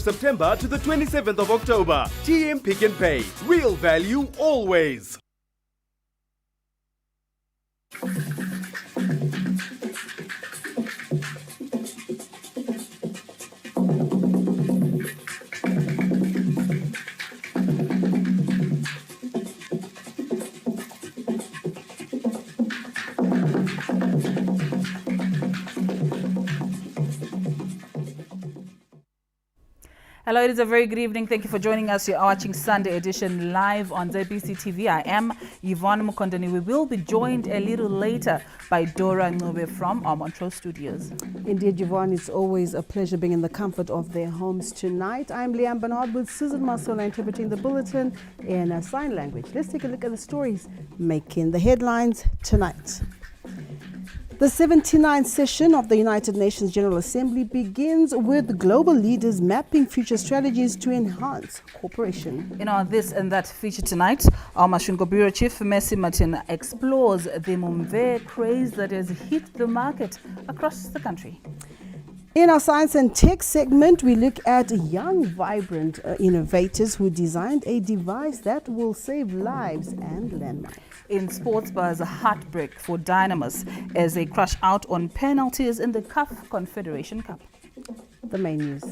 September to the 27th of October. TM Pick and Pay. Real value always. Hello, it is a very good evening. Thank you for joining us. You are watching Sunday Edition live on ZBC TV. I am Yvonne Mukondani. We will be joined a little later by Dora Ncube from our Montrose studios. Indeed, Yvonne, it's always a pleasure being in the comfort of their homes tonight. I'm Liam Bernard with Susan Marsola interpreting the bulletin in sign language. Let's take a look at the stories making the headlines tonight. The 79th session of the United Nations General Assembly begins with global leaders mapping future strategies to enhance cooperation. In our This and That feature tonight, our Masvingo Bureau Chief Mercy Martin explores the Mumve craze that has hit the market across the country. In our Science and Tech segment, we look at young, vibrant innovators who designed a device that will save lives and landmines. In sports, there's a heartbreak for Dynamis as they crash out on penalties in the CAF Confederation Cup. The main news.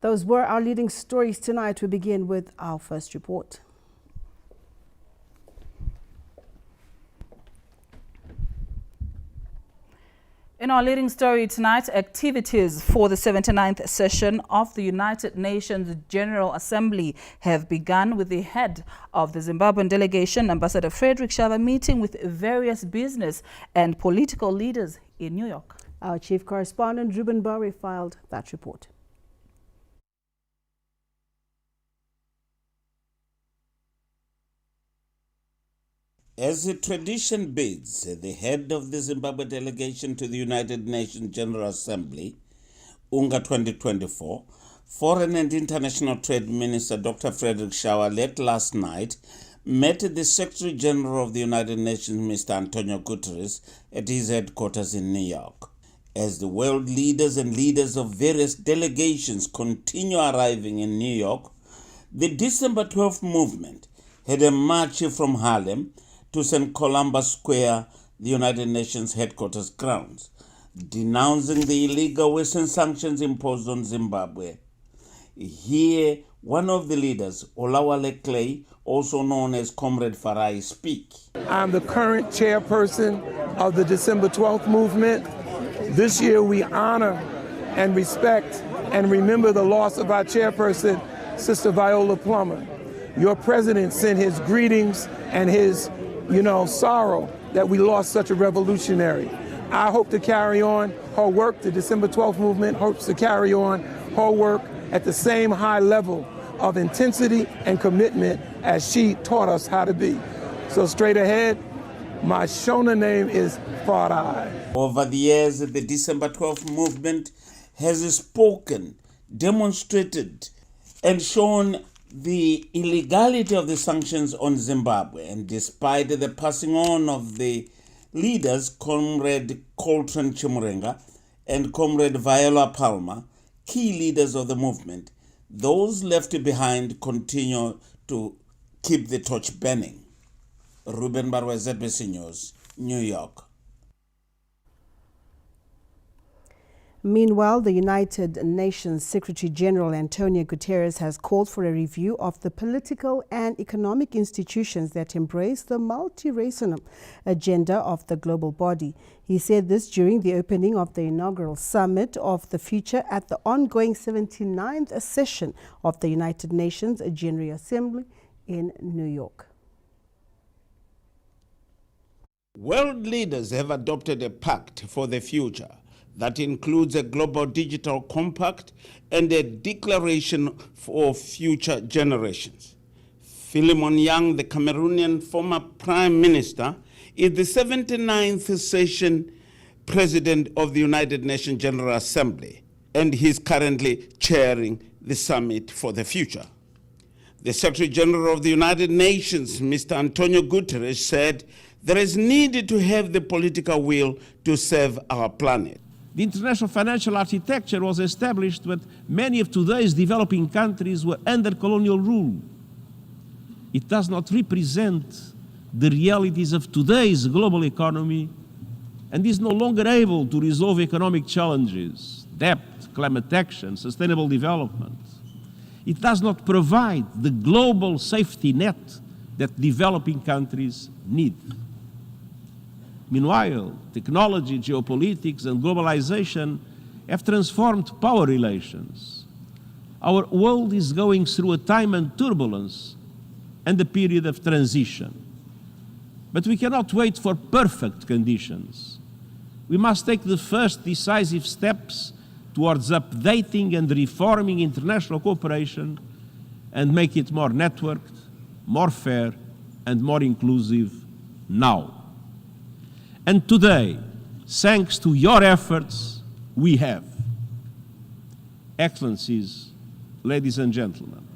Those were our leading stories tonight. We begin with our first report. In our leading story tonight, activities for the 79th session of the United Nations General Assembly have begun with the head of the Zimbabwean delegation, Ambassador Frederick Shava, meeting with various business and political leaders in New York. Our chief correspondent, Ruben Barre, filed that report. As the tradition bids, the head of the Zimbabwe delegation to the United Nations General Assembly, UNGA 2024, Foreign and International Trade Minister Dr. Frederick Shava late last night met the Secretary General of the United Nations, Mr. Antonio Guterres, at his headquarters in New York. As the world leaders and leaders of various delegations continue arriving in New York, the December 12th movement had a march from Harlem to St. Columbus Square, the United Nations headquarters grounds, denouncing the illegal Western sanctions imposed on Zimbabwe. Here, one of the leaders, Olawale Clay, also known as Comrade Farai, speak. I'm the current chairperson of the December 12th movement. This year we honor and respect and remember the loss of our chairperson, Sister Viola Plummer. Your president sent his greetings and his sorrow that we lost such a revolutionary. I hope to carry on her work. The December 12th movement hopes to carry on her work at the same high level of intensity and commitment as she taught us how to be. So straight ahead, my Shona name is Farai. Over the years, the December 12th movement has spoken, demonstrated, and shown the illegality of the sanctions on Zimbabwe. And despite the passing on of the leaders, Comrade Coltrane Chimurenga and Comrade Viola Palmer, key leaders of the movement, those left behind continue to keep the torch burning. Ruben Barwe, ZBC News, New York. Meanwhile, the United Nations Secretary General Antonio Guterres has called for a review of the political and economic institutions that embrace the multi-racial agenda of the global body. He said this during the opening of the inaugural Summit of the Future at the ongoing 79th session of the United Nations General Assembly in New York. World leaders have adopted a pact for the future that includes a global digital compact and a declaration for future generations. Philemon Yang, the Cameroonian former prime minister, is the 79th session President of the United Nations General Assembly, and he's currently chairing the Summit for the Future. The Secretary General of the United Nations, Mr. Antonio Guterres, said there is needed to have the political will to save our planet. The international financial architecture was established when many of today's developing countries were under colonial rule. It does not represent the realities of today's global economy and is no longer able to resolve economic challenges, debt, climate action, sustainable development. It does not provide the global safety net that developing countries need. Meanwhile, technology, geopolitics, and globalization have transformed power relations. Our world is going through a time of turbulence and a period of transition. But we cannot wait for perfect conditions. We must take the first decisive steps towards updating and reforming international cooperation and make it more networked, more fair, and more inclusive now. And today, thanks to your efforts, we have. Excellencies, ladies and gentlemen,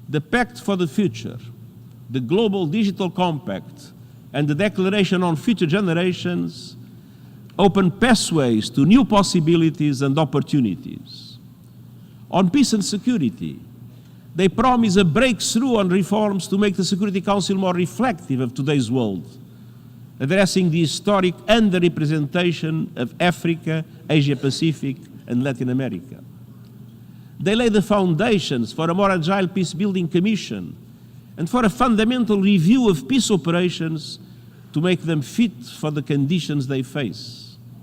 the Pact for the Future, the Global Digital Compact, and the Declaration on Future Generations open pathways to new possibilities and opportunities. On peace and security, they promise a breakthrough on reforms to make the Security Council more reflective of today's world, addressing the historic underrepresentation of Africa, Asia-Pacific, and Latin America. They lay the foundations for a more agile peace-building commission and for a fundamental review of peace operations to make them fit for the conditions they face.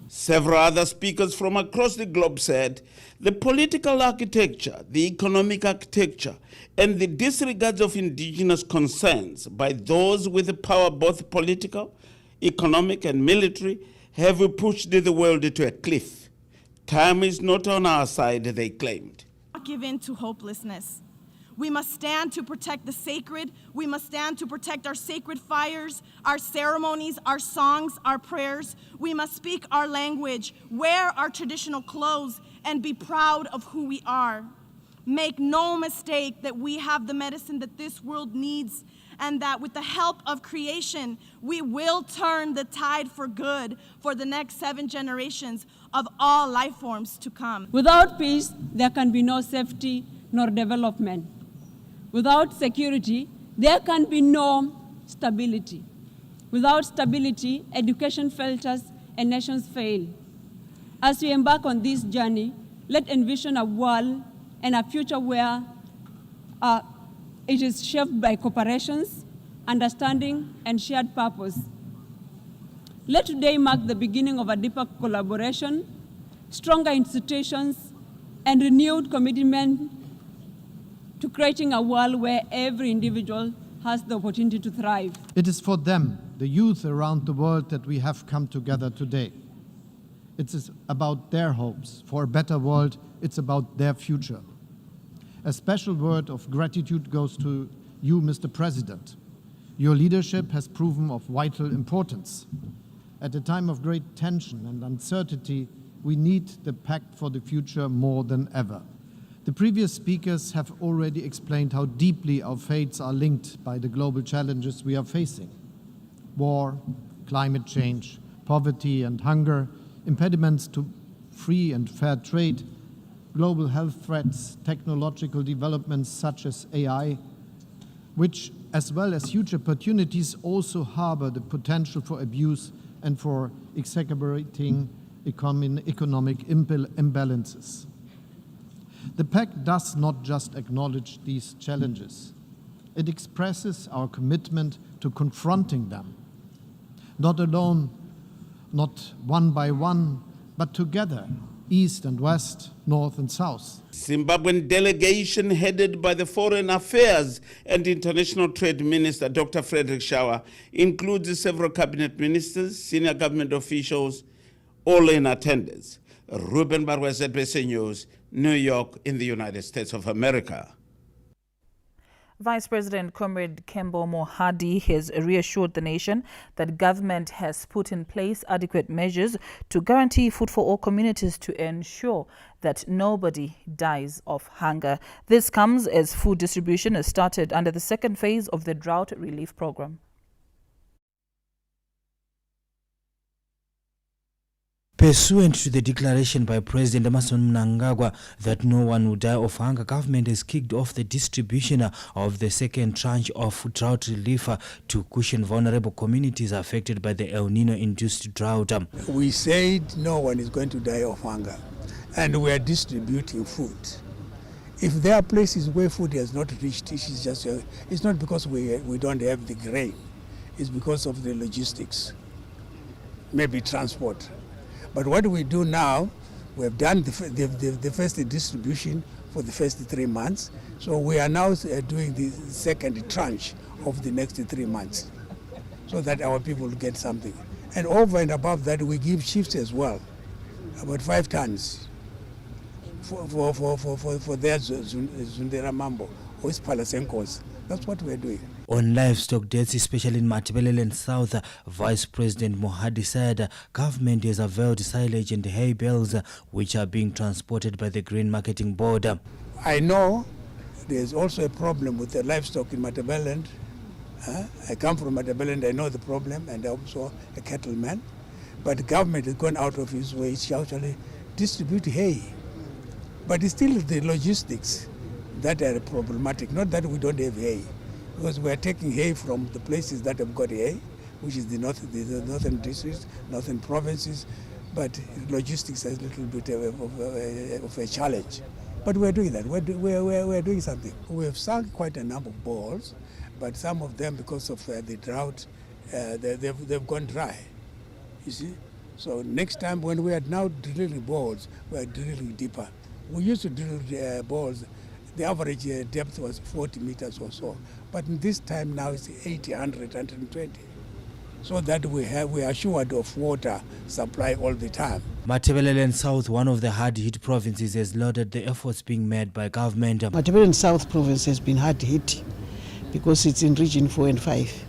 Several other speakers from across the globe said the political architecture, the economic architecture, and the disregard of indigenous concerns by those with the power, both political, economic, and military, have pushed the world to a cliff. Time is not on our side, they claimed. Not give in to hopelessness. We must stand to protect the sacred. We must stand to protect our sacred fires, our ceremonies, our songs, our prayers. We must speak our language, wear our traditional clothes, and be proud of who we are. Make no mistake that we have the medicine that this world needs, and that with the help of creation, we will turn the tide for good for the next 7 generations of all life forms to come. Without peace, there can be no safety nor development. Without security, there can be no stability. Without stability, education falters and nations fail. As we embark on this journey, let's envision a world and a future where it is shaped by cooperations, understanding, and shared purpose. Let today mark the beginning of a deeper collaboration, stronger institutions, and renewed commitment to creating a world where every individual has the opportunity to thrive. It is for them, the youth around the world, that we have come together today. It is about their hopes for a better world. It's about their future. A special word of gratitude goes to you, Mr. President. Your leadership has proven of vital importance. At a time of great tension and uncertainty, we need the Pact for the Future more than ever. The previous speakers have already explained how deeply our fates are linked by the global challenges we are facing. War, climate change, poverty and hunger, impediments to free and fair trade, global health threats, technological developments such as AI, which, as well as huge opportunities, also harbor the potential for abuse and for exacerbating economic imbalances. The Pact does not just acknowledge these challenges. It expresses our commitment to confronting them, not alone, not one by one, but together, East and West, North and South. Zimbabwean delegation headed by the Foreign Affairs and International Trade Minister, Dr. Frederick Shaw, includes several cabinet ministers, senior government officials, all in attendance. Ruben Barwa, ZBC News, New York in the United States of America. Vice President Comrade Kembo Mohadi has reassured the nation that government has put in place adequate measures to guarantee food for all communities to ensure that nobody dies of hunger. This comes as food distribution has started under the second phase of the drought relief program. Pursuant to the declaration by President Emmerson Mnangagwa that no one will die of hunger, government has kicked off the distribution of the second tranche of drought relief to cushion vulnerable communities affected by the El Nino-induced drought. We said no one is going to die of hunger, and we are distributing food. If there are places where food has not reached, it's not because we don't have the grain, it's because of the logistics, maybe transport. But what we do now, we have done the first distribution for the first 3 months. So we are now doing the second tranche of the next 3 months so that our people get something. And over and above that, we give shifts as well, about 5 tons for their Zundera Mambo or Palasenkos. That's what we're doing. On livestock deaths, especially in Matabeleland South, Vice President Mohadi said government has availed silage and hay bales which are being transported by the Grain Marketing Board. I know there's also a problem with the livestock in Matabeleland. I come from Matabeleland, I know the problem, and I'm also a cattleman. But the government has gone out of its way to actually distribute hay. But it's still the logistics that are problematic, not that we don't have hay. Because we are taking hay from the places that have got hay, which is the northern districts, northern provinces, but logistics is a little bit of a challenge. But we're doing that. We're doing something. We have sunk quite a number of balls, but some of them, because of the drought, they've gone dry. You see. So next time when we are now drilling balls, we are drilling deeper. We used to drill balls. The average depth was 40 meters or so, but this time now it's 80, 100, 120. So that we are assured of water supply all the time. Matabeleland South, one of the hard-hit provinces, has lauded the efforts being made by government. Matabeleland South province has been hard-hit because it's in region 4 and 5.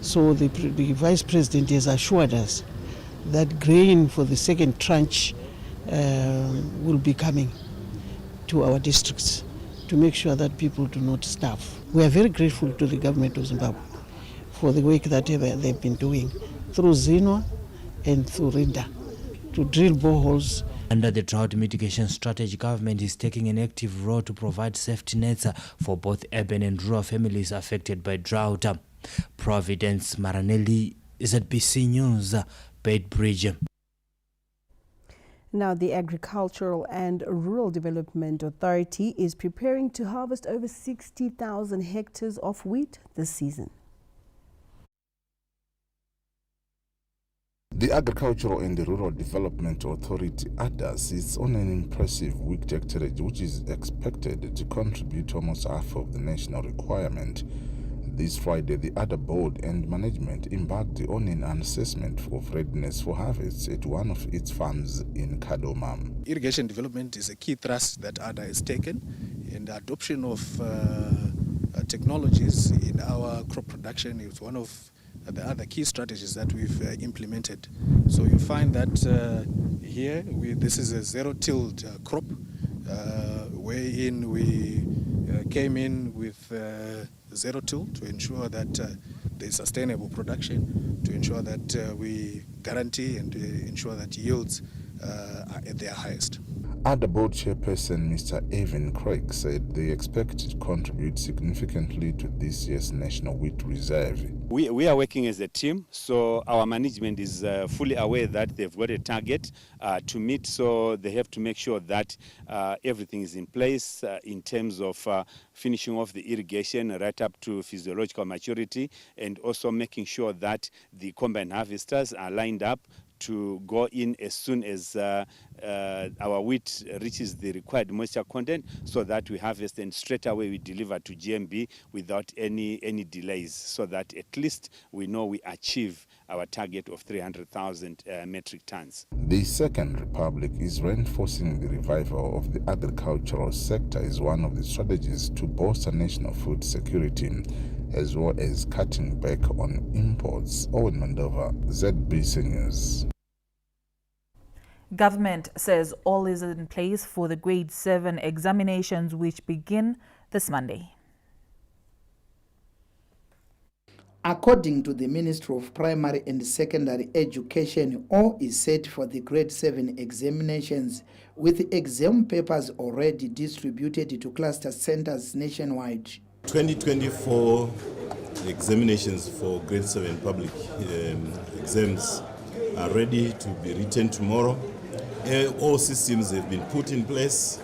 So the Vice President has assured us that grain for the second tranche will be coming to our districts to make sure that people do not starve. We are very grateful to the government of Zimbabwe for the work that they've been doing through ZINWA and through RINDA to drill boreholes. Under the drought mitigation strategy, government is taking an active role to provide safety nets for both urban and rural families affected by drought. Providence Maranelli, ZBC News, Beitbridge. Now, the Agricultural and Rural Development Authority is preparing to harvest over 60,000 hectares of wheat this season. The Agricultural and Rural Development Authority, ADAS, is on an impressive wheat hectareage which is expected to contribute almost half of the national requirement. This Friday, the ADA board and management embarked on an assessment of readiness for harvest at one of its farms in Kadoma. Irrigation development is a key thrust that ADA has taken, and the adoption of technologies in our crop production is one of the other key strategies that we've implemented. So you find that here, this is a zero-tilled crop, wherein we came in with zero-till to ensure that there's sustainable production, to ensure that we guarantee and ensure that yields are at their highest. ADA board chairperson Mr. Evan Craig said they expect to contribute significantly to this year's National Wheat Reserve. We are working as a team, so our management is fully aware that they've got a target to meet, so they have to make sure that everything is in place in terms of finishing off the irrigation right up to physiological maturity, and also making sure that the combine harvesters are lined up to go in as soon as our wheat reaches the required moisture content, so that we harvest and straight away we deliver to GMB without any delays, so that at least we know we achieve our target of 300,000 metric tons. The Second Republic is reinforcing the revival of the agricultural sector as one of the strategies to bolster national food security, as well as cutting back on imports. Owen Mandova, ZBC News. Government says all is in place for the Grade 7 examinations, which begin this Monday. According to the Ministry of Primary and Secondary Education, all is set for the Grade 7 examinations, with exam papers already distributed to cluster centers nationwide. 2024 examinations for Grade 7 public exams are ready to be written tomorrow. All systems have been put in place.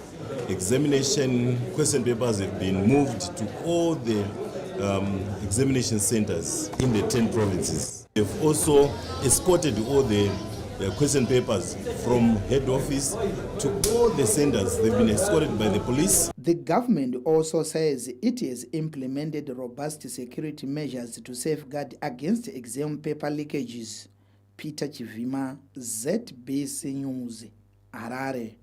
Examination question papers have been moved to all the examination centers in the 10 provinces. They've also escorted all the question papers from head office to all the centers. They've been escorted by the police. The government also says it has implemented robust security measures to safeguard against exam paper leakages. Peter Chivima, ZBC News, Harare.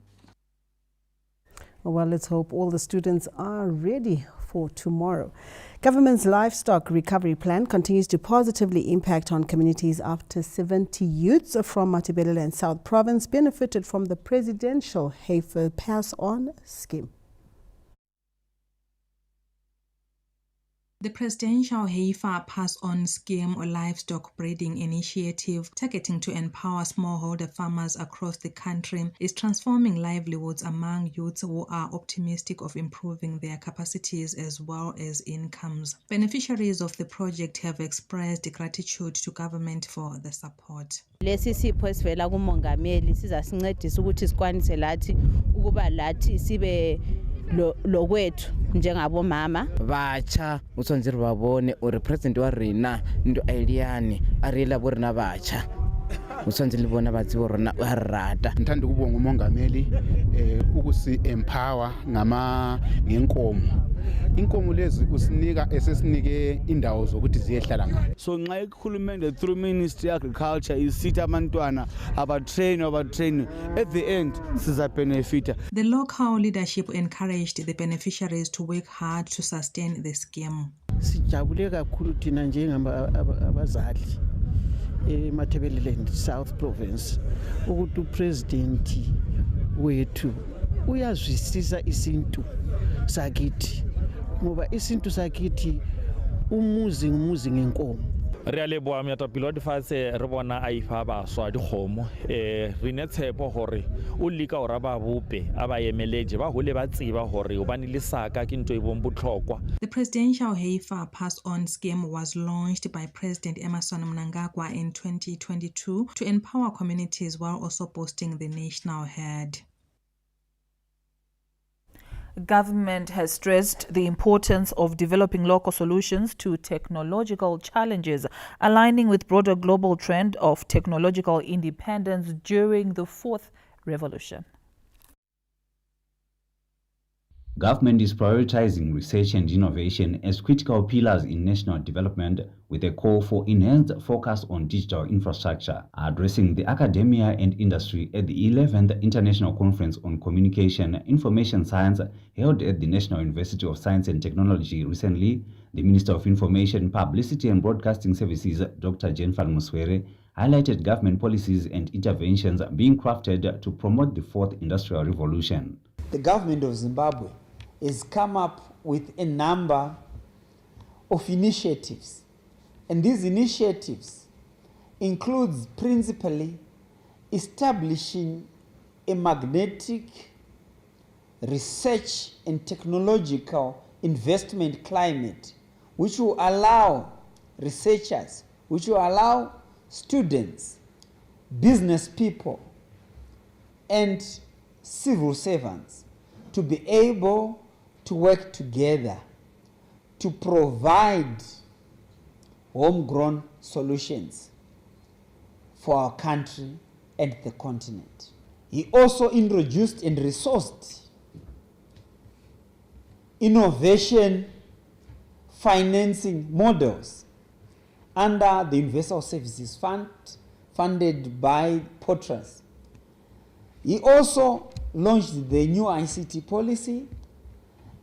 Well, let's hope all the students are ready for tomorrow. Government's livestock recovery plan continues to positively impact on communities after 70 youths from Matabeleland South Province benefited from the presidential Heifer Pass-On scheme. The Presidential Heifer Pass-On Scheme, or livestock breeding initiative targeting to empower smallholder farmers across the country, is transforming livelihoods among youths who are optimistic of improving their capacities as well as incomes. Beneficiaries of the project have expressed gratitude to government for the support. Lesi sipho esivela kumongameli sizasincedisa ukuthi sikwanise lathi ukuba lathi sibe lokwethu njengabo mama bacha utsonziri babone uri president wa rina ndo ailiyani ariyela borina bacha utsonziri bona batsibo rona arata ngithanda ukubonga umongameli ukusi empower ngenkomo inkomo lezi usinika esesinike indawo zokuthi ziyehlala ngayo. So nxa ikhulumende through Ministry of Agriculture isithi abantwana abatrain at the end siza benefita. The local leadership encouraged the beneficiaries to work hard to sustain the scheme. Sijabule kakhulu thina njengabazali eMatabeleland South Province ukuthi upresident wethu uyazwisisa isintu sakithi ngoba isintu sakithi umuzi ngenkomo. Re a leboha moetapele wa difatshe re bona a ifa baswa dikgomo re ne tshepo gore o leka ora ba bope a ba emeleje ba hole ba tseba gore o bane le saka ke ntwe e bong botlhokwa. The Presidential Heifer Pass-On scheme was launched by President Emmerson Mnangagwa in 2022 to empower communities while also boosting the national herd. Government has stressed the importance of developing local solutions to technological challenges, aligning with broader global trend of technological independence during the fourth revolution. Government is prioritizing research and innovation as critical pillars in national development, with a call for enhanced focus on digital infrastructure, addressing the academia and industry at the 11th International Conference on Communication Information Science held at the National University of Science and Technology recently. The Minister of Information, Publicity and Broadcasting Services, Dr. Jennifer Muswere, highlighted government policies and interventions being crafted to promote the fourth industrial revolution. The government of Zimbabwe has come up with a number of initiatives, and these initiatives includes principally establishing a magnetic research and technological investment climate which will allow researchers, which will allow students, business people, and civil servants to be able to work together to provide homegrown solutions for our country and the continent. He also introduced and resourced innovation financing models under the Universal Services Fund, funded by Potras. He also launched the new ICT policy,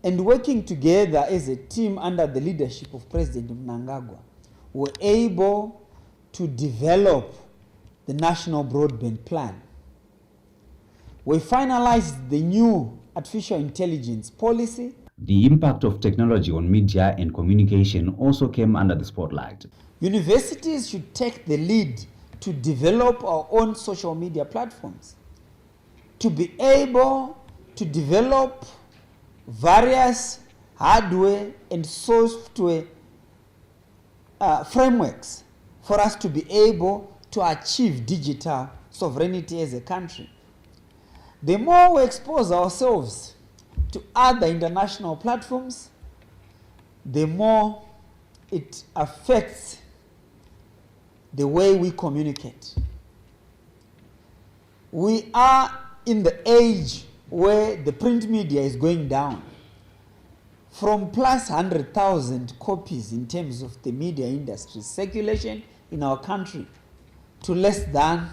and working together as a team under the leadership of President Mnangagwa, were able to develop the National Broadband Plan. We finalized the new artificial intelligence policy. The impact of technology on media and communication also came under the spotlight. Universities should take the lead to develop our own social media platforms, to be able to develop various hardware and software frameworks for us to be able to achieve digital sovereignty as a country. The more we expose ourselves to other international platforms, the more it affects the way we communicate. We are in the age where the print media is going down from plus 100,000 copies in terms of the media industry circulation in our country to less than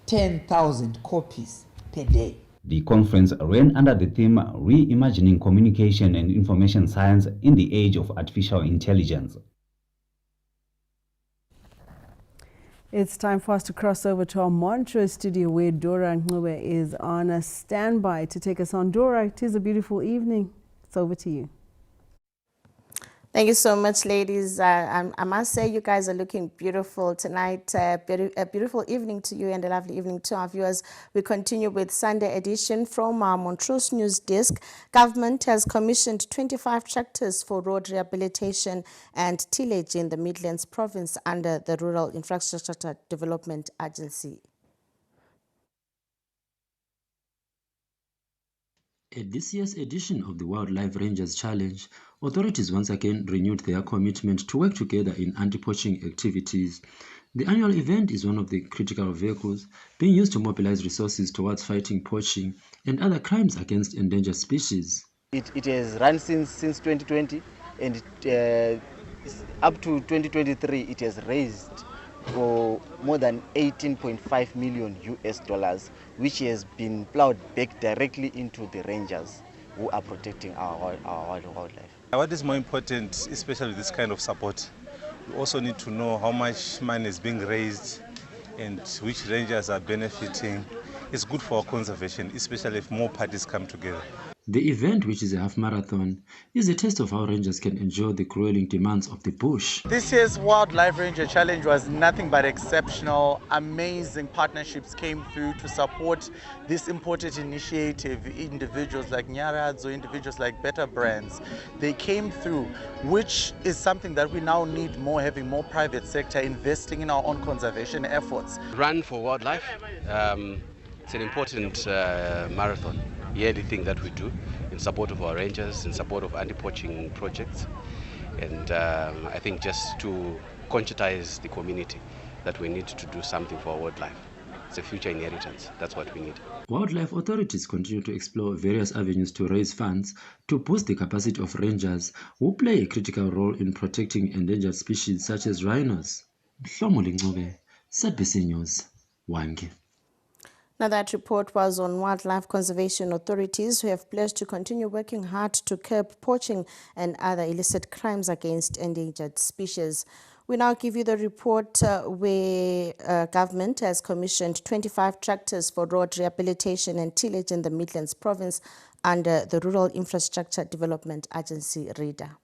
10,000 copies per day. The conference ran under the theme Reimagining Communication and Information Science in the Age of Artificial Intelligence. It's time for us to cross over to our Montreux studio where Dora Ngube is on a standby to take us on. Dora, it is a beautiful evening. It's over to you. Thank you so much, ladies. I must say you guys are looking beautiful tonight. A beautiful evening to you and a lovely evening to our viewers. We continue with Sunday edition from our Montrose News Desk. Government has commissioned 25 tractors for road rehabilitation and tillage in the Midlands province under the Rural Infrastructure Development Agency. At this year's edition of the Wildlife Rangers Challenge, authorities once again renewed their commitment to work together in anti-poaching activities. The annual event is one of the critical vehicles being used to mobilize resources towards fighting poaching and other crimes against endangered species. It has run since 2020, and up to 2023 it has raised for more than 18.5 million US dollars, which has been plowed back directly into the rangers who are protecting our wildlife. What is more important, especially with this kind of support, we also need to know how much money is being raised and which rangers are benefiting. It's good for conservation, especially if more parties come together. The event, which is a half marathon, is a test of how rangers can endure the grueling demands of the bush. This year's Wildlife Ranger Challenge was nothing but exceptional. Amazing partnerships came through to support this important initiative. Individuals like Nyarads or individuals like Better Brands, they came through, which is something that we now need more, having more private sector investing in our own conservation efforts. Run for Wildlife, it's an important marathon. Yearly thing that we do in support of our rangers, in support of anti-poaching projects, and I think just to conscientize the community that we need to do something for our wildlife. It's a future inheritance. That's what we need. Wildlife authorities continue to explore various avenues to raise funds to boost the capacity of rangers who play a critical role in protecting endangered species such as rhinos. Hlomoli Ngcobe, SABC News, Hwange. Now, that report was on wildlife conservation authorities who have pledged to continue working hard to curb poaching and other illicit crimes against endangered species. We now give you the report where government has commissioned 25 tractors for road rehabilitation and tillage in the Midlands province under the Rural Infrastructure Development Agency, RIDA.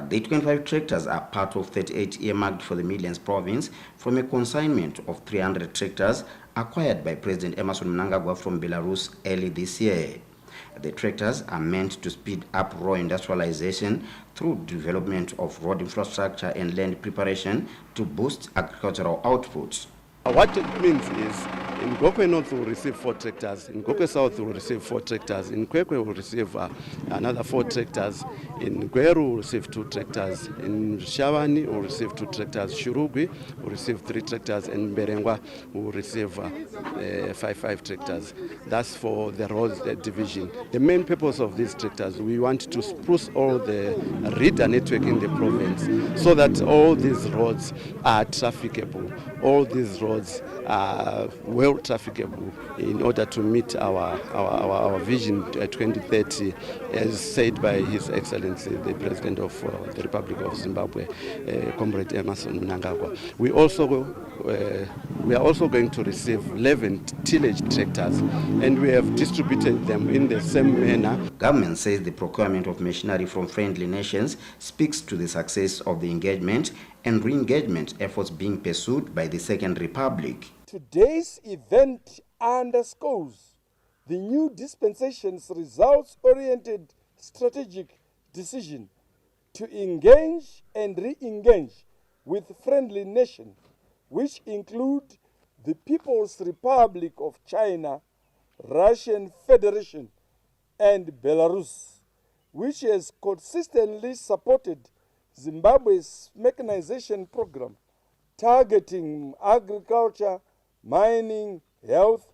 The 25 tractors are part of 38 earmarked for the Midlands province from a consignment of 300 tractors acquired by President Emmerson Mnangagwa from Belarus early this year. The tractors are meant to speed up raw industrialization through development of road infrastructure and land preparation to boost agricultural output. What it means is In Gokwe North will receive 4 tractors, in Gokwe South will receive 4 tractors, in Kwekwe will receive another 4 tractors, in Gweru will receive 2 tractors, in Shavani will receive 2 tractors, Shurugwi will receive 3 tractors, and Berengwa will receive 5 tractors. That's for the roads division. The main purpose of these tractors, we want to spruce all the reader network in the province so that all these roads are trafficable. All these roads are well trafficable in order to meet our vision 2030 as said by His Excellency the President of the Republic of Zimbabwe, Comrade Emmerson Mnangagwa. We are also going to receive 11 tillage tractors, and we have distributed them in the same manner. Government says the procurement of machinery from friendly nations speaks to the success of the engagement and re-engagement efforts being pursued by the Second Republic. Today's event underscores the new dispensation's results-oriented strategic decision to engage and re-engage with friendly nations, which include the People's Republic of China, Russian Federation, and Belarus, which has consistently supported Zimbabwe's mechanization program, targeting agriculture, mining, health,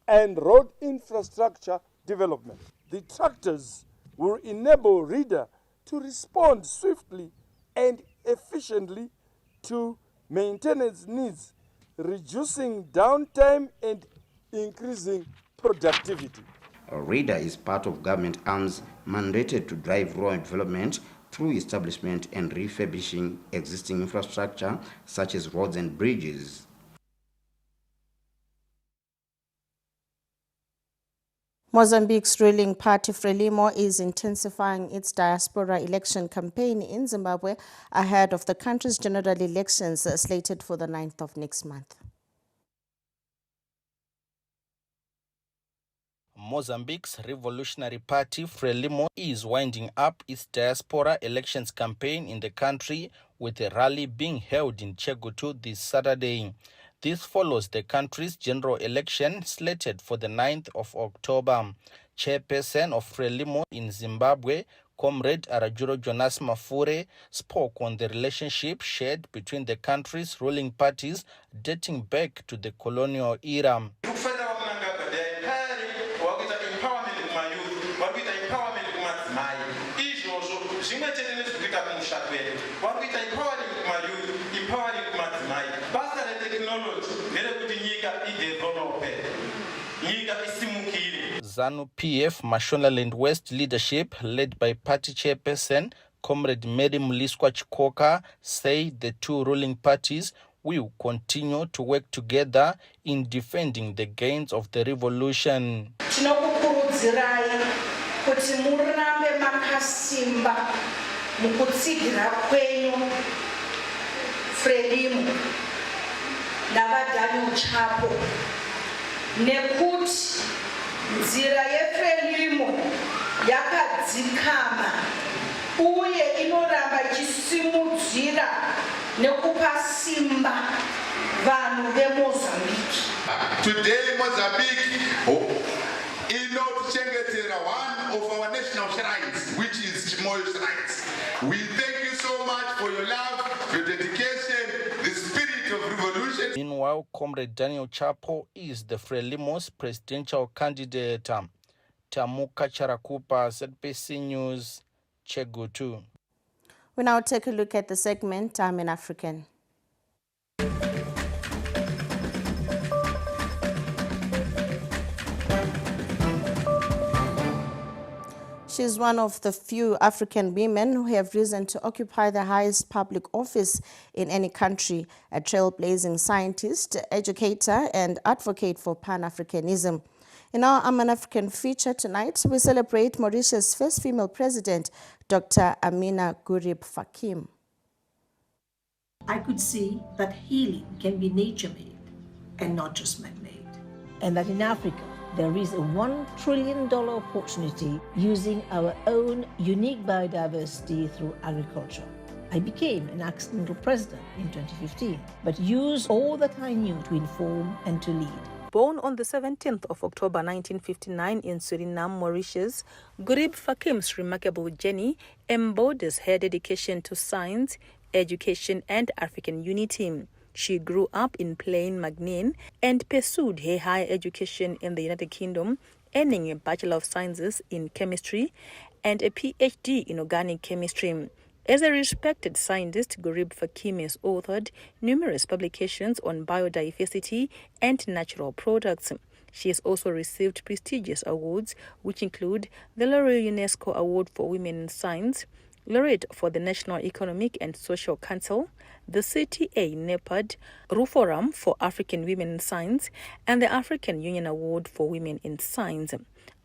and road infrastructure development. The tractors will enable RIDA to respond swiftly and efficiently to maintenance needs, reducing downtime and increasing productivity. RIDA is part of government arms mandated to drive rural development through establishment and refurbishing existing infrastructure such as roads and bridges. Mozambique's ruling party Frelimo is intensifying its diaspora election campaign in Zimbabwe ahead of the country's general elections slated for the 9th of next month. Mozambique's revolutionary party Frelimo is winding up its diaspora elections campaign in the country, with a rally being held in Chegutu this Saturday. This follows the country's general election slated for the 9th of October. Chairperson of Frelimo in Zimbabwe, Comrade Arajuro Jonas Mafure, spoke on the relationship shared between the country's ruling parties dating back to the colonial era. ZANU-PF Mashonaland West leadership, led by party chairperson Comrade Mary Muliswa Chikoka, say the two ruling parties will continue to work together in defending the gains of the revolution. Tinokukurudzirai kuti murambe makasimba mukutsigira kwenyu Frelimo navaDaniel Chapo nekuti nzira yeFrelimo yakadzikama uye inoramba ichisimudzira nekupa simba vanhu veMozambique. Today Mozambique inochengetera one of our national shrines, which is Chimoyo's shrines. We thank you so much for your love, your dedication, the spirit of revolution. Meanwhile, Comrade Daniel Chapo is the Frelimo's presidential candidate. Tamuka Charakupa, ZBC News, Chegutu. We now take a look at the segment I'm in African. She's one of the few African women who have risen to occupy the highest public office in any country, a trailblazing scientist, educator, and advocate for Pan-Africanism. In our I'm an African feature tonight, we celebrate Mauritius' first female president, Dr. Amina Gurib Fakim. I could see that healing can be nature-made and not just man-made. And that in Africa, there is a $1 trillion opportunity using our own unique biodiversity through agriculture. I became an accidental president in 2015, but used all that I knew to inform and to lead. Born on the 17th of October 1959 in Suriname, Mauritius, Gurib Fakim's remarkable journey embodies her dedication to science, education and African unity. She grew up in Plain Magnin and pursued her higher education in the United Kingdom, earning a Bachelor of Sciences in Chemistry and a PhD in Organic Chemistry. As a respected scientist, Gurib Fakim has authored numerous publications on biodiversity and natural products. She has also received prestigious awards, which include the L'Oreal UNESCO Award for Women in Science, Laureate for the National Economic and Social Council, the CTA NEPAD, RUFORUM for African Women in Science, and the African Union Award for Women in Science.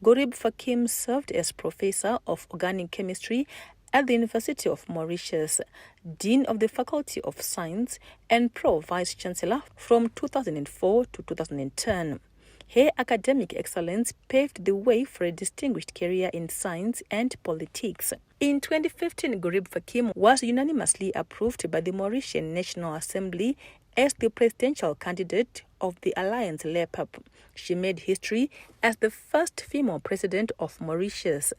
Gurib Fakim served as Professor of Organic Chemistry at the University of Mauritius, Dean of the Faculty of Science, and Pro-Vice Chancellor from 2004 to 2010. Her academic excellence paved the way for a distinguished career in science and politics. In 2015, Gurib Fakim was unanimously approved by the Mauritian National Assembly as the presidential candidate of the Alliance LEPAP. She made history as the first female president of Mauritius,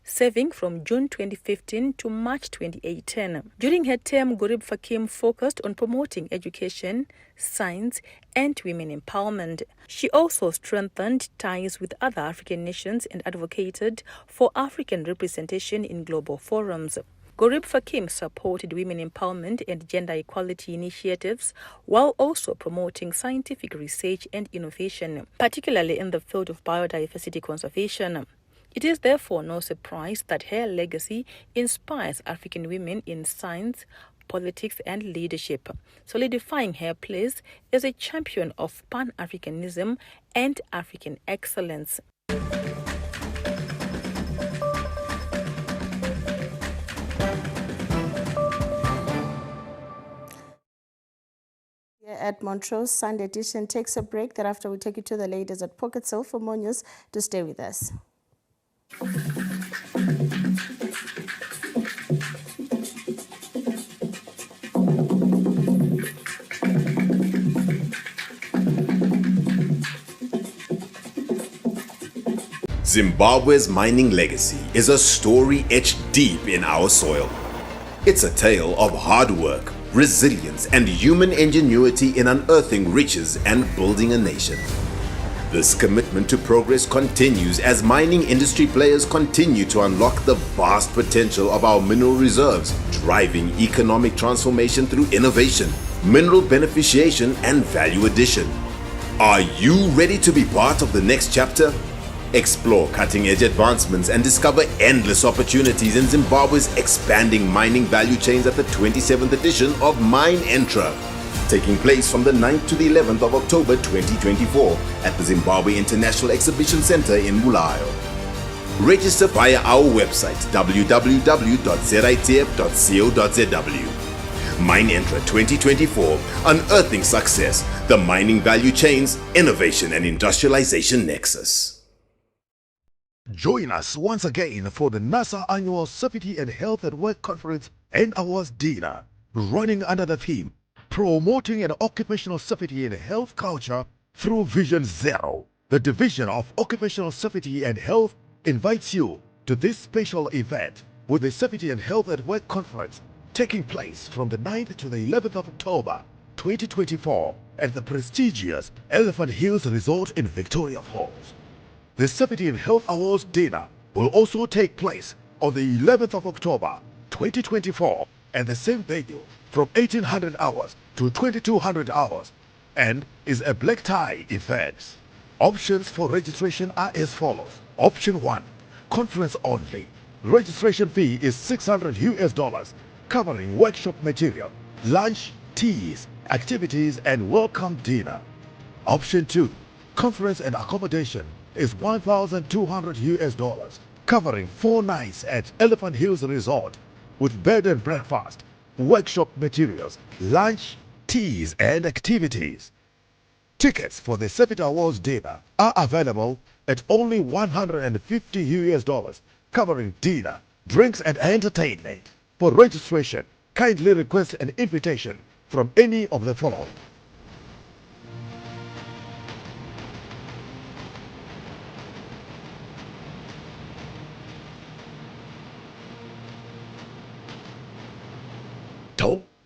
serving from June 2015 to March 2018. During her term, Gurib Fakim focused on promoting education, science, and women empowerment. She also strengthened ties with other African nations and advocated for African representation in global forums. Gurib Fakim supported women empowerment and gender equality initiatives while also promoting scientific research and innovation, particularly in the field of biodiversity conservation. It is therefore no surprise that her legacy inspires African women in science, politics and leadership, solidifying her place as a champion of Pan-Africanism and African excellence. At Montrose, Sunday edition takes a break. Thereafter, we'll take you to the ladies at Pocket Hill for more news. To stay with us. Zimbabwe's mining legacy is a story etched deep in our soil. It's a tale of hard work, resilience, and human ingenuity in unearthing riches and building a nation. This commitment to progress continues as mining industry players continue to unlock the vast potential of our mineral reserves, driving economic transformation through innovation, mineral beneficiation, and value addition. Are you ready to be part of the next chapter? Explore cutting-edge advancements and discover endless opportunities in Zimbabwe's expanding mining value chains at the 27th edition of Mine Entra, taking place from the 9th to the 11th of October 2024 at the Zimbabwe International Exhibition Center in Bulawayo. Register via our website www.zitf.co.zw. Mine Entra 2024, unearthing success, the mining value chains, innovation and industrialization nexus. Join us once again for the NASA Annual Safety and Health at Work Conference and Awards Dinner, running under the theme, Promoting an Occupational Safety and Health Culture through Vision Zero. The Division of Occupational Safety and Health invites you to this special event with the Safety and Health at Work Conference taking place from the 9th to the 11th of October 2024 at the prestigious Elephant Hills Resort in Victoria Falls. The Safety and Health Awards Dinner will also take place on the 11th of October 2024 at the same venue from 1800 hours to 2200 hours and is a black tie event. Options for registration are as follows. Option 1, conference only. Registration fee is $600 covering workshop material, lunch, teas, activities and welcome dinner. Option 2, conference and accommodation is $1,200 covering 4 nights at Elephant Hills Resort with bed and breakfast, workshop materials, lunch, teas and activities. Tickets for the Safety Awards Dinner are available at only $150 covering dinner, drinks and entertainment. For registration, kindly request an invitation from any of the following.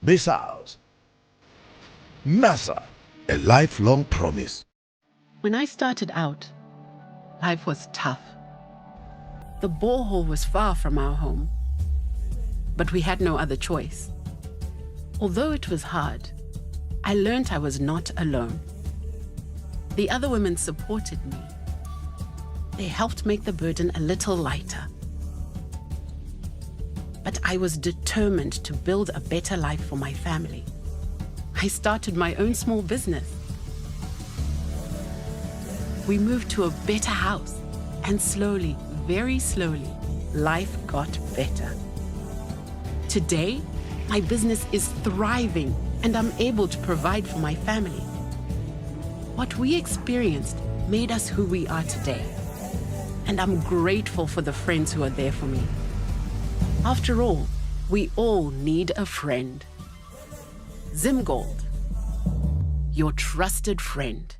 missiles. NASA, a lifelong promise. When I started out, life was tough. The borehole was far from our home, but we had no other choice. Although it was hard, I learned I was not alone. The other women supported me. They helped make the burden a little lighter. But I was determined to build a better life for my family. I started my own small business. We moved to a better house, and slowly, very slowly, life got better. Today, my business is thriving, and I'm able to provide for my family. What we experienced made us who we are today, and I'm grateful for the friends who are there for me. After all, we all need a friend. Zimgold, your trusted friend.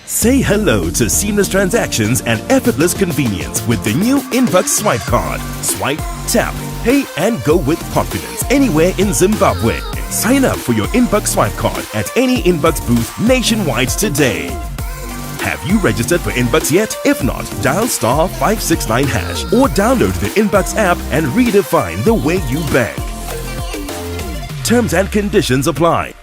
Say hello to seamless transactions and effortless convenience with the new Inbucks Swipe Card. Swipe, tap, pay and go with confidence anywhere in Zimbabwe. Sign up for your Inbucks Swipe Card at any Inbucks booth nationwide today. Have you registered for Inbucks yet? If not, dial *569# or download the Inbucks app and redefine the way you bank. Terms and conditions apply.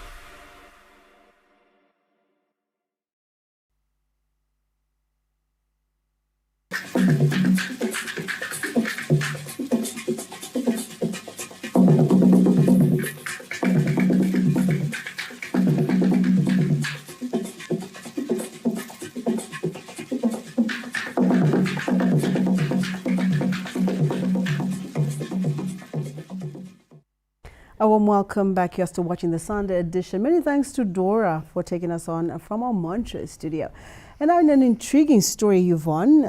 A warm welcome back. You're still watching the Sunday edition. Many thanks to Dora for taking us on from our Montreux studio. And now in an intriguing story, Yvonne,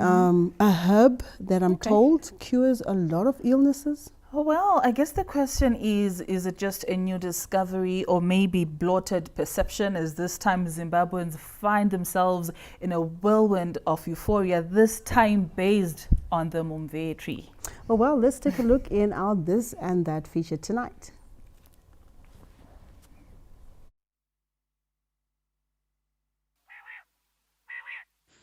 a herb that I'm told cures a lot of illnesses. Oh, well, I guess the question is it just a new discovery or maybe blotted perception as this time Zimbabweans find themselves in a whirlwind of euphoria, this time based on the Mumve tree? Well, let's take a look in our This and That feature tonight.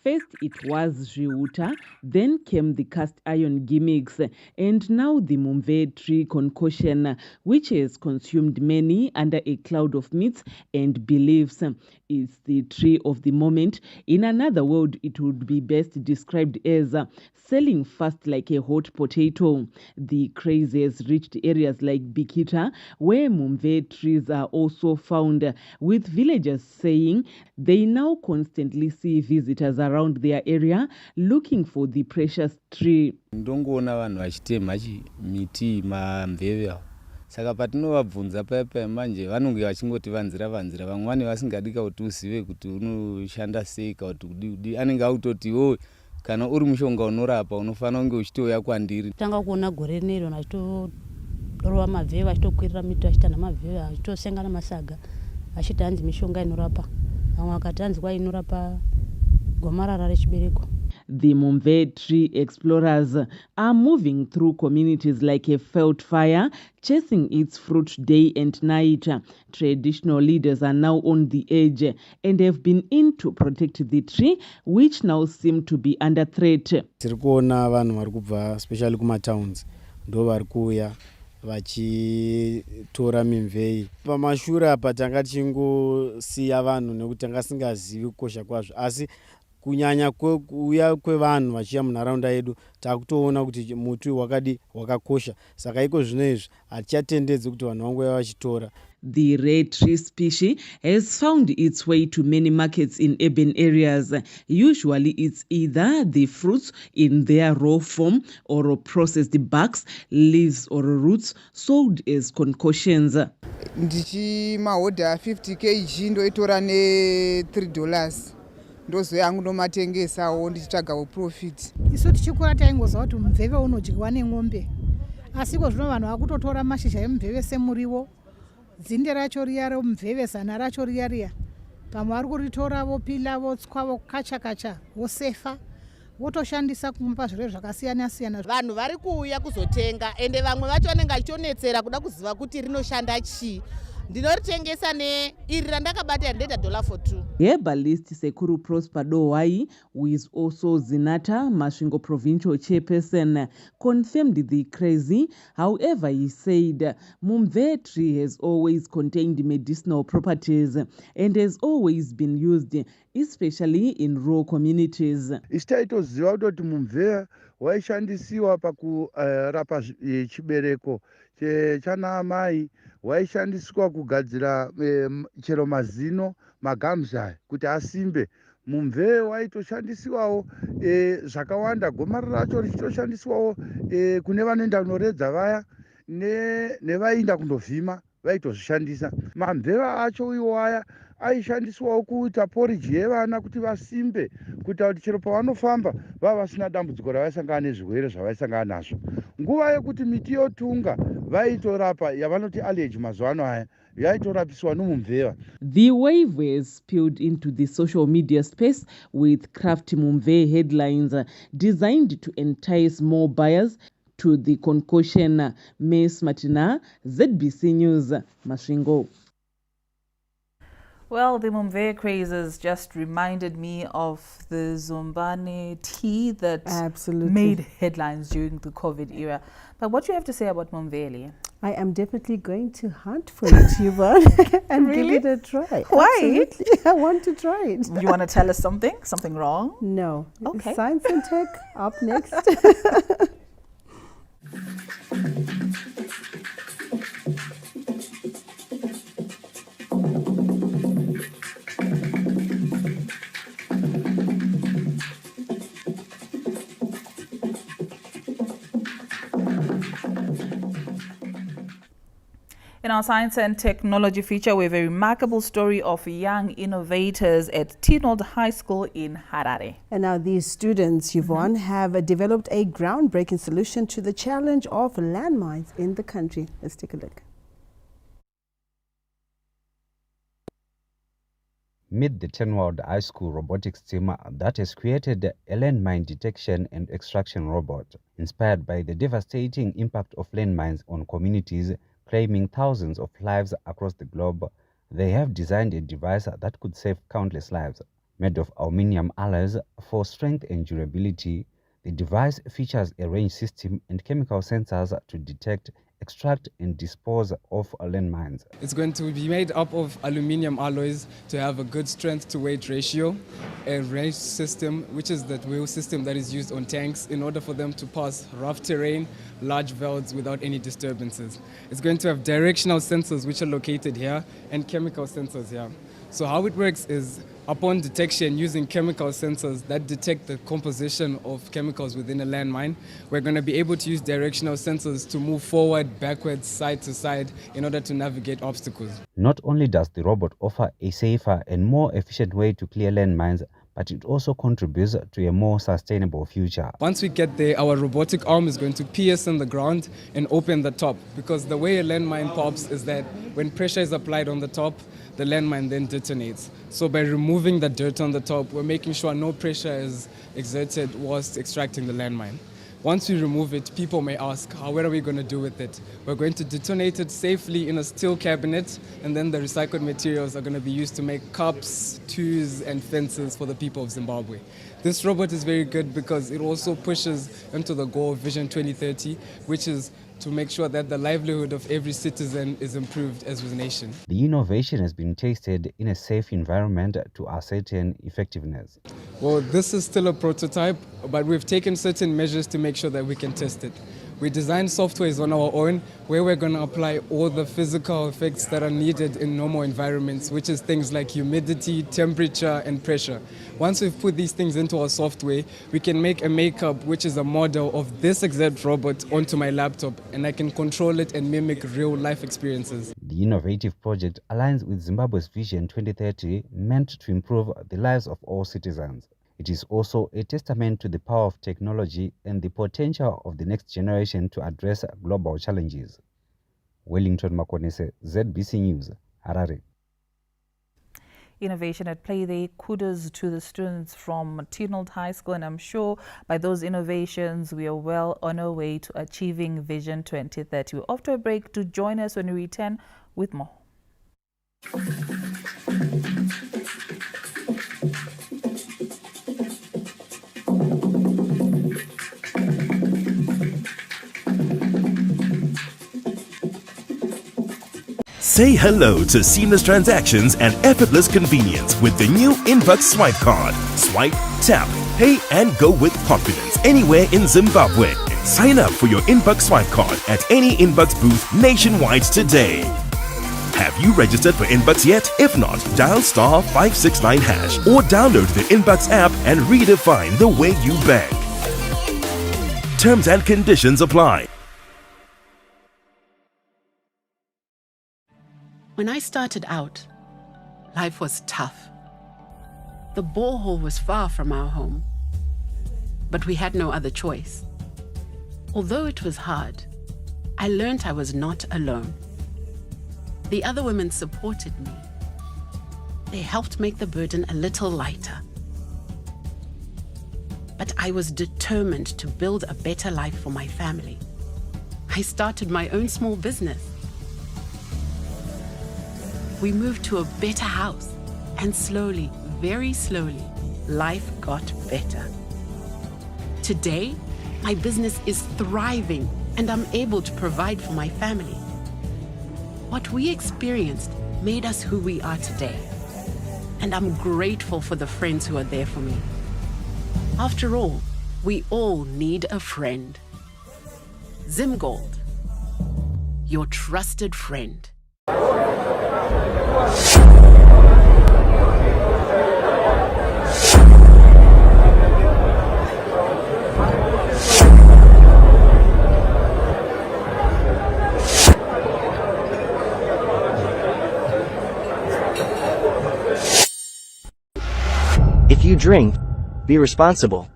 First it was Zviuta, then came the cast iron gimmicks, and now the Mumve tree concoction, which has consumed many under a cloud of myths and beliefs. It's the tree of the moment. In another word, it would be best described as selling fast like a hot potato. The craze has reached areas like Bikita, where Mumve trees are also found, with villagers saying they now constantly see visitors around their area looking for the precious tree. Ndongoona vanhu vachitema miti mamveve saka patinovabvunza paya manje vanonge vachingotivanzira vamwe vane vasingadi kuti uzive kuti unoshanda sei kuti kudi anenge autoti iwo kana uri mushonga unorapa unofanira kunge uchitouya kwandiri. Tanga kuona gore rineri vachitorowa mavheve vachitokwirira miti vachitana mavheve vachitosengana masaga vachiti hanzi mishonga inorapa, vamwe vakati hanzi kwa inorapa gomarara rechibereko. The Mumve tree explorers are moving through communities like a felt fire, chasing its fruit day and night. Traditional leaders are now on the edge and have been in to protect the tree, which now seem to be under threat. Tiri kuona vanhu vari kubva especially kumatowns ndo vari kuuya vachitora mimvei. Pamashure apa tanga tichingosiya vanhu nekuti tanga tisingazivi kukosha kwazvo, asi kunyanya kuuya kwevanhu vachiya munharaunda yedu takutoona kuti muti wakakosha, saka iko zvino izvi hatichatendedzi kuti vanhu vangu vachitora. The rare tree species has found its way to many markets in urban areas. Usually it's either the fruits in their raw form or processed barks, leaves or roots sold as concoctions. Ndichi mahodha 50 kg ndoitora ne$3. Ndozo yangu ndomatengesawo ndichitsvaga profit. Isu tichikura taingoziva kuti mumveve unodyiwa nemombe, asi zvino vanhu vakutotora mashizha emumveve semuriwo, dzinde racho riya romumveve, zana racho riya pamwe vari kuritora vopila votswa vokacha vosefa votoshandisa kumupa zvirwere zvakasiyana siyana. Vanhu vari kuuya kuzotenga ende vamwe vacho vanenge vachitonetsera kuda kuziva kuti rinoshanda chii. ndinoritengesa iri randakabata ndoita $4. Herbalist Sekuru Prosper Dowai, who is also Zinata Masvingo provincial chairperson, confirmed the craze. However, he said Mumve tree has always contained medicinal properties and has always been used, especially in rural communities. Istaitoziva kuti mumve waishandisiwa pakurapa chibereko chana amai, waishandiswa kugadzira chero mazino magamza kuti asimbe. Mumve waitoshandisiwawo zvakawanda, gomarara racho richitoshandiswawo kune vanoenda kunoredza vaya nevainda kundovhima vaitozvishandisa. Mamveva acho iwaya aishandiswawo kuita porridge yevana kuti vasimbe, kuita kuti chero pavanofamba vava vasina dambudziko ravaisangana nezvirwere zvavaisangana nazvo. Nguva yekuti miti yotunga vaitorapa yavanoti allergy mazuva ano aya yaitorapiswa nomumveva. The wave has spilled into the social media space with crafty Mumve headlines designed to entice more buyers to the concoction. Miss Martina, ZBC News, Masvingo. Well, the Mumve crazes just reminded me of the Zombane tea that made headlines during the COVID era. But what do you have to say about Mumve, Lee? I am definitely going to hunt for it, Yvonne, and Really? give it a try. Why? Absolutely. I want to try it. You want to tell us something? Something wrong? No. Okay. Science and tech up next. In our science and technology feature, we have a remarkable story of young innovators at Tinold High School in Harare. And now these students, Yvonne, have developed a groundbreaking solution to the challenge of landmines in the country. Let's take a look. Meet the Tinold High School robotics team that has created a landmine detection and extraction robot, inspired by the devastating impact of landmines on communities, claiming thousands of lives across the globe. They have designed a device that could save countless lives. Made of aluminium alloys for strength and durability, the device features a range system and chemical sensors to detect, extract and dispose of landmines. It's going to be made up of aluminium alloys to have a good strength to weight ratio, a range system, which is that wheel system that is used on tanks in order for them to pass rough terrain, large velds without any disturbances. It's going to have directional sensors which are located here and chemical sensors here. So how it works is, upon detection using chemical sensors that detect the composition of chemicals within a landmine, we're going to be able to use directional sensors to move forward, backwards, side to side in order to navigate obstacles. Not only does the robot offer a safer and more efficient way to clear landmines, but it also contributes to a more sustainable future. Once we get there, our robotic arm is going to pierce in the ground and open the top, because the way a landmine pops is that when pressure is applied on the top, the landmine then detonates. So by removing the dirt on the top, we're making sure no pressure is exerted whilst extracting the landmine. Once we remove it, people may ask, what are we going to do with it? We're going to detonate it safely in a steel cabinet, and then the recycled materials are going to be used to make cups, tools, and fences for the people of Zimbabwe. This robot is very good because it also pushes into the goal of Vision 2030, which is to make sure that the livelihood of every citizen is improved as a nation. The innovation has been tested in a safe environment to ascertain effectiveness. Well, this is still a prototype, but we've taken certain measures to make sure that we can test it. We designed softwares on our own where we're going to apply all the physical effects that are needed in normal environments, which is things like humidity, temperature, and pressure. Once we've put these things into our software, we can make a makeup, which is a model of this exact robot, onto my laptop, and I can control it and mimic real-life experiences. The innovative project aligns with Zimbabwe's Vision 2030, meant to improve the lives of all citizens. It is also a testament to the power of technology and the potential of the next generation to address global challenges. Wellington Makonese, ZBC News, Harare. Innovation at play there. Kudos to the students from Tinold High School, and I'm sure by those innovations we are well on our way to achieving Vision 2030. We're off to a break. To join us when we return with more. Say hello to seamless transactions and effortless convenience with the new Inbucks Swipe card. Swipe, tap, pay and go with confidence anywhere in Zimbabwe. Sign up for your Inbucks Swipe card at any Inbucks booth nationwide today. Have you registered for Inbucks yet? If not, dial *569# or download the Inbucks app and redefine the way you bank. Terms and conditions apply. When I started out, life was tough. The borehole was far from our home, but we had no other choice. Although it was hard, I learned I was not alone. The other women supported me. They helped make the burden a little lighter. But I was determined to build a better life for my family. I started my own small business. We moved to a better house, and slowly, very slowly, life got better. Today, my business is thriving and I'm able to provide for my family. What we experienced made us who we are today, and I'm grateful for the friends who are there for me. After all, we all need a friend. Zimgold, your trusted friend. If you drink, be responsible.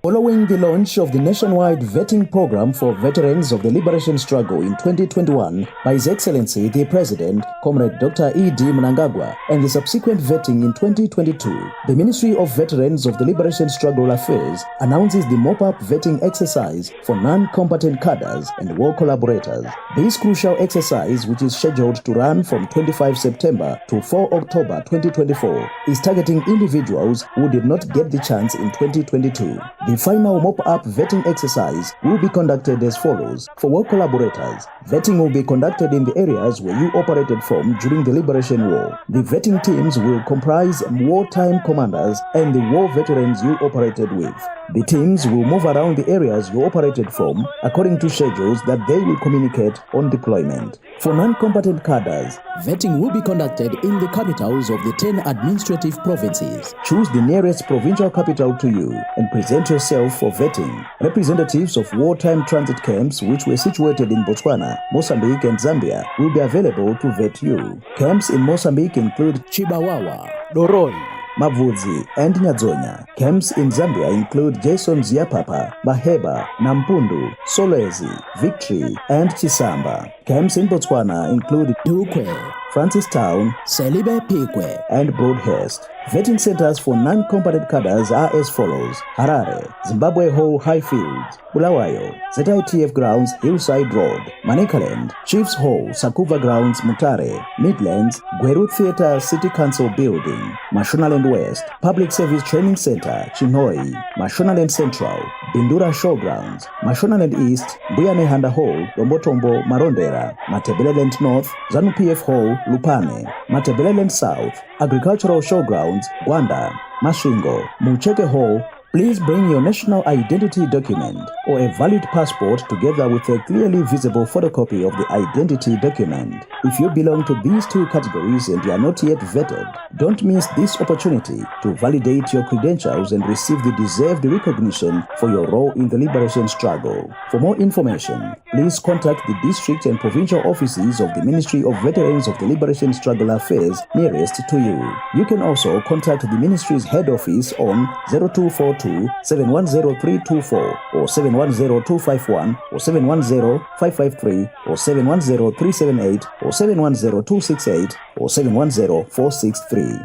Following the launch of the nationwide vetting program for veterans of the liberation struggle in 2021 by His Excellency the President, Comrade Dr. E.D. Mnangagwa, and the subsequent vetting in 2022, the Ministry of Veterans of the Liberation Struggle Affairs announces the mop-up vetting exercise for non-combatant cadres and war collaborators. This crucial exercise, which is scheduled to run from 25 September to 4 October 2024, is targeting individuals who did not get the chance in 2022. The final mop-up vetting exercise will be conducted as follows. For war collaborators, vetting will be conducted in the areas where you operated from during the Liberation War. The vetting teams will comprise wartime commanders and the war veterans you operated with. The teams will move around the areas you operated from according to schedules that they will communicate on deployment. For non-combatant cadres, vetting will be conducted in the capitals of the 10 administrative provinces. Choose the nearest provincial capital to you and present yourself for vetting. Representatives of wartime transit camps which were situated in Botswana, Mozambique and Zambia will be available to vet you. Camps in Mozambique include Chibawawa, Doroi, Mavudzi and Nyadzonya. Camps in Zambia include Jason Ziapapa, Maheba, Nampundu, Solwezi, Victory and Chisamba. Camps in Botswana include Dukwe, Francistown, Selibe Pikwe and Broadhurst. Vetting centers for non-combatant cadres are as follows: Harare, Zimbabwe Hall Highfields, Bulawayo, ZITF Grounds Hillside Road, Manicaland, Chiefs Hall Sakuva Grounds Mutare, Midlands, Gweru Theatre City Council Building, Mashonaland West, Public Service Training Center, Chinhoi, Mashonaland Central, Bindura Showgrounds, Mashonaland East, Buyanehanda Hall, Lombotombo Marondera, Matebeleland North, ZANU-PF Hall, Lupane, Matebeleland South, Agricultural Showgrounds, Gwanda, Mashingo, Mucheke Hall. Please bring your national identity document or a valid passport together with a clearly visible photocopy of the identity document. If you belong to these two categories and you are not yet vetted, don't miss this opportunity to validate your credentials and receive the deserved recognition for your role in the liberation struggle. For more information, please contact the district and provincial offices of the Ministry of Veterans of the Liberation Struggle Affairs nearest to you. You can also contact the ministry's head office on 0242 710324 or 710251 or 710553 or 710378 or 710268 or 710463.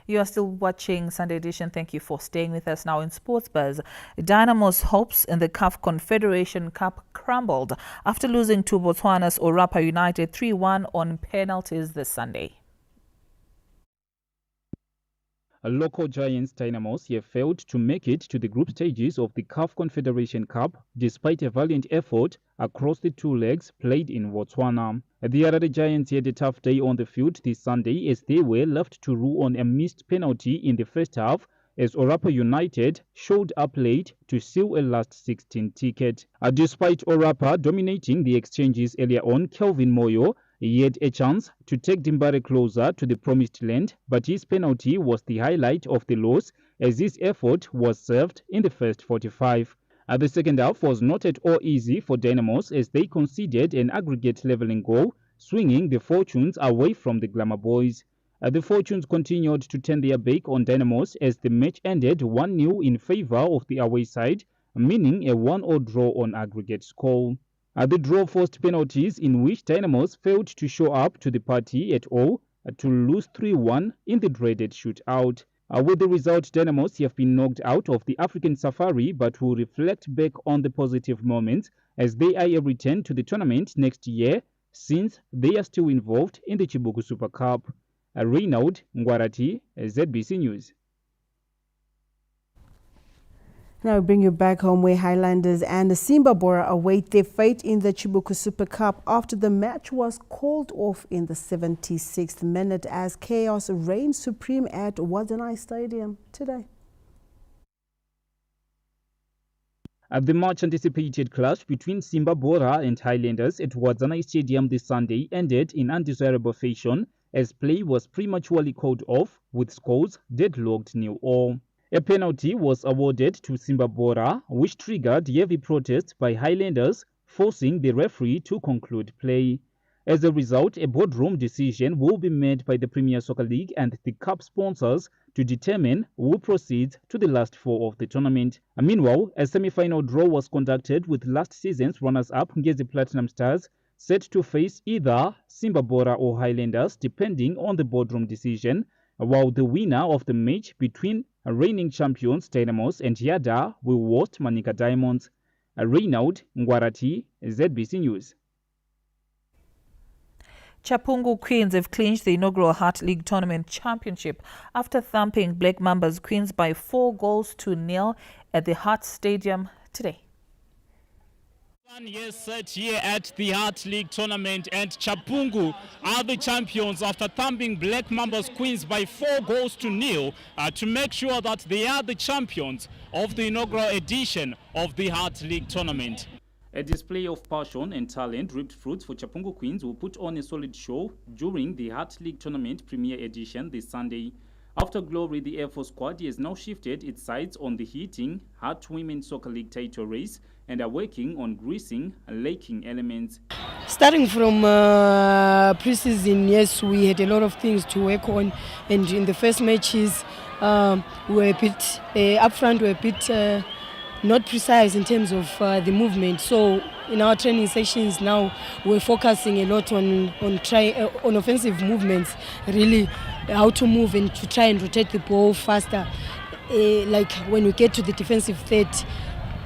You are still watching Sunday Edition. Thank you for staying with us. Now in Sports Buzz, Dynamo's hopes in the CAF Confederation Cup crumbled after losing to Botswana's Orapa United 3-1 on penalties this Sunday. Local giants Dynamos have failed to make it to the group stages of the CAF Confederation Cup despite a valiant effort across the two legs played in Botswana. The Harare Giants had a tough day on the field this Sunday as they were left to rue on a missed penalty in the first half as Orapa United showed up late to seal a last 16 ticket. Despite Orapa dominating the exchanges earlier on, Kelvin Moyo he had a chance to take Dimbare closer to the promised land, but his penalty was the highlight of the loss as his effort was served in the first 45. The second half was not at all easy for Dynamos as they conceded an aggregate levelling goal, swinging the fortunes away from the Glamour Boys. The fortunes continued to turn their back on Dynamos as the match ended 1-0 in favour of the away side, meaning a 1-0 draw on aggregate score. The draw forced penalties in which Dynamos failed to show up to the party at all to lose 3-1 in the dreaded shootout. With the result, Dynamos have been knocked out of the African Safari but will reflect back on the positive moments as they eye a return to the tournament next year since they are still involved in the Chibuku Super Cup. Reynold Ngwarati, ZBC News. Now we bring you back home where Highlanders and the Simba Bora await their fate in the Chibuku Super Cup after the match was called off in the 76th minute as chaos reigned supreme at Wadzanai Stadium today. The much-anticipated clash between Simba Bora and Highlanders at Wadzanai Stadium this Sunday ended in undesirable fashion as play was prematurely called off with scores deadlocked 0-0. A penalty was awarded to Simba Bora, which triggered heavy protests by Highlanders, forcing the referee to conclude play. As a result, a boardroom decision will be made by the Premier Soccer League and the cup sponsors to determine who proceeds to the last four of the tournament. Meanwhile, a semi-final draw was conducted with last season's runners-up Ngezi Platinum Stars set to face either Simba Bora or Highlanders depending on the boardroom decision, while the winner of the match between reigning champions Dynamos and Yada will host Manika Diamonds. Reynold Ngwarati, ZBC News. Chapungu Queens have clinched the inaugural Heart League Tournament Championship after thumping Black Mambas Queens by 4-0 at the Heart Stadium today. 1 year set here at the Heart League Tournament, and Chapungu are the champions after thumping Black Mambas Queens by 4-0 to make sure that they are the champions of the inaugural edition of the Heart League Tournament. A display of passion and talent reaped fruits for Chapungu Queens, who put on a solid show during the Heart League Tournament Premier Edition this Sunday. After glory, the Air Force squad has now shifted its sights on the heating Heart Women's Soccer League title race and are working on greasing lacking elements. Starting from pre-season, yes, we had a lot of things to work on, and in the first matches, we were a bit up front, we were a bit not precise in terms of the movement. So in our training sessions now, we're focusing a lot on offensive movements, really how to move and to try and rotate the ball faster. Like when we get to the defensive third,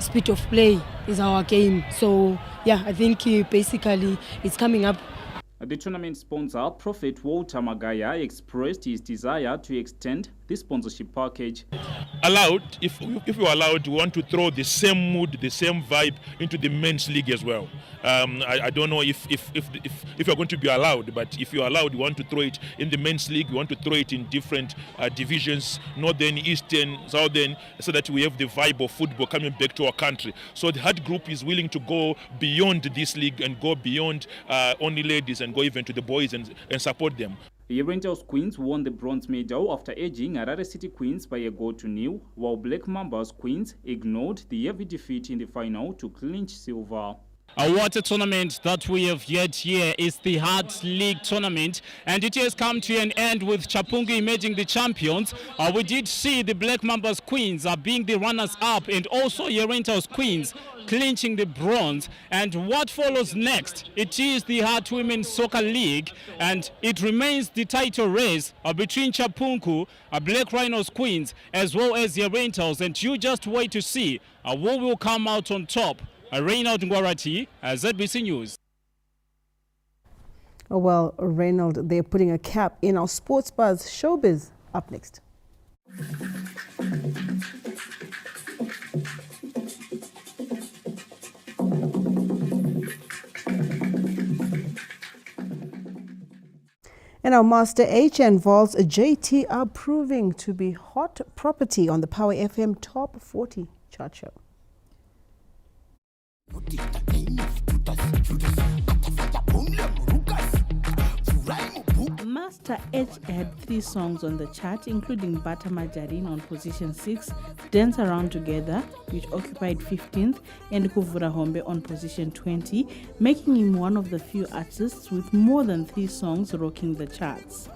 speed of play is our game. So yeah, I think basically it's coming up. The tournament sponsor, Prophet Walter Magaya, expressed his desire to extend the sponsorship package. Allowed, if you are allowed, we want to throw the same mood, the same vibe into the men's league as well. I don't know if you're going to be allowed, but if you're allowed, we want to throw it in the men's league. We want to throw it in different divisions, northern, eastern, southern, so that we have the vibe of football coming back to our country. So the Heart Group is willing to go beyond this league and go beyond only ladies and go even to the boys and support them. The Rangers Queens won the bronze medal after edging Harare City Queens by 1-0, while Black Mambas Queens ignored the heavy defeat in the final to clinch silver. What a tournament that we have yet here is the Hearts League tournament, and it has come to an end with Chapungu emerging the champions. We did see the Black Mambas Queens being the runners-up, and also Yerentos Queens clinching the bronze. And what follows next? It is the Heart Women's Soccer League, and it remains the title race between Chapungu, Black Rhinos Queens, as well as Yerentos, and you just wait to see who will come out on top. Reynold Ngwarati, ZBC News. Oh, well, Reynold, they're putting a cap in our Sports Buzz Showbiz. Up next. And our Master H and Vols JT are proving to be hot property on the Power FM Top 40 chart show. Master H had 3 songs on the chart, including Bata Majarin on position 6, Dance Around Together, which occupied 15th, and Kuvura Hombe on position 20, making him one of the few artists with more than 3 songs rocking the charts.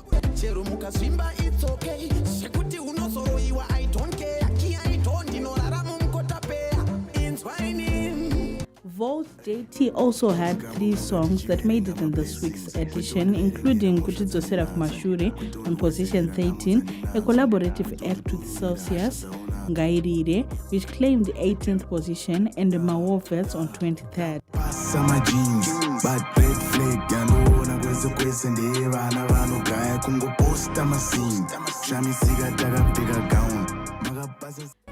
Vols JT also had 3 songs that made it in this week's edition, including Kutizo Seraf Mashure on position 13, a collaborative act with Celsius, Ngairire, which claimed the 18th position, and Mawo Vets on 23rd.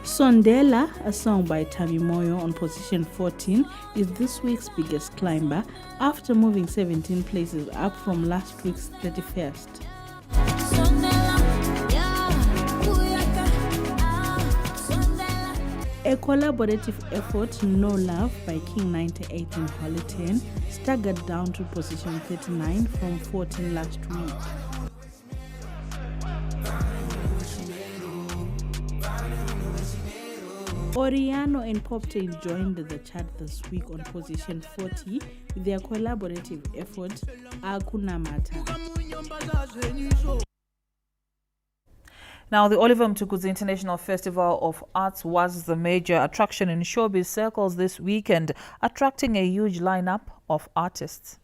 Sondela, a song by Tavi Moyo on position 14, is this week's biggest climber after moving 17 places up from last week's 31st. A collaborative effort, No Love by King 98 and Holly 10, staggered down to position 39 from 14 last week. Oriano and Poptail joined the chart this week on position 40 with their collaborative effort, Akuna Mata. Now, the Oliver Mtukudzi International Festival of Arts was the major attraction in showbiz circles this weekend, attracting a huge lineup of artists.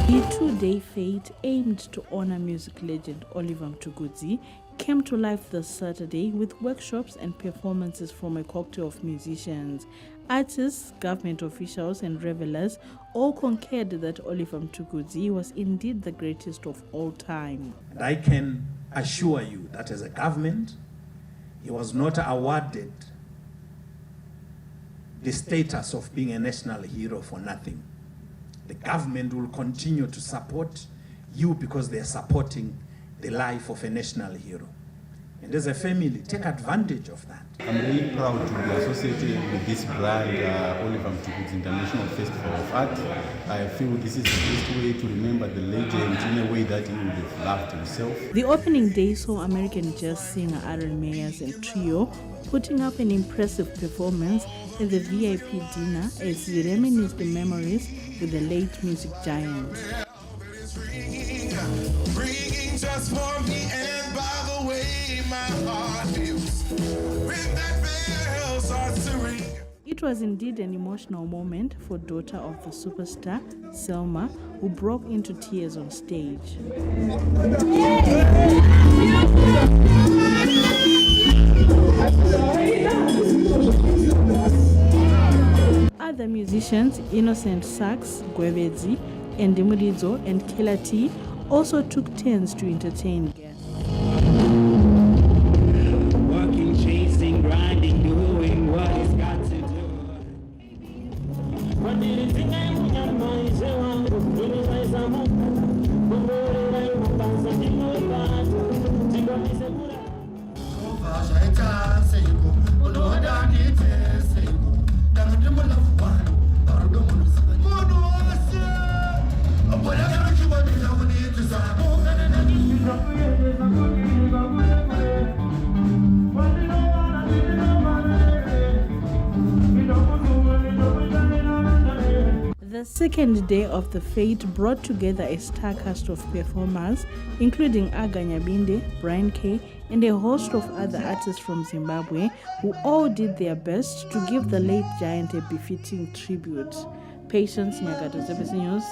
The 2-day fete aimed to honor music legend Oliver Mtukudzi came to life this Saturday with workshops and performances from a cocktail of musicians. Artists, government officials and revelers all concurred that Oliver Mtukudzi was indeed the greatest of all time. And I can assure you that as a government, he was not awarded the status of being a national hero for nothing. The government will continue to support you because they are supporting the life of a national hero. And as a family, take advantage of that. I'm really proud to be associated with this brand, Oliver Mtukudzi International Festival of Art. I feel this is the best way to remember the legend in a way that he would have loved himself. The opening day saw American jazz singer Aaron Meyers and trio putting up an impressive performance at the VIP dinner as he reminisced the memories with the late music giant. Just for me, and by the way my heart feels when that bell starts to ring. It was indeed an emotional moment for daughter of the superstar, Selma, who broke into tears on stage. Other musicians, Innocent Sax, Gwebedzi, and Demurizo and Kela T also took turns to entertain guests. Working, chasing, grinding, doing what he's got to do. The second day of the fete brought together a star cast of performers, including Aga Nyabinde, Brian K, and a host of other artists from Zimbabwe, who all did their best to give the late giant a befitting tribute. Patience Nyagato, ZBC News.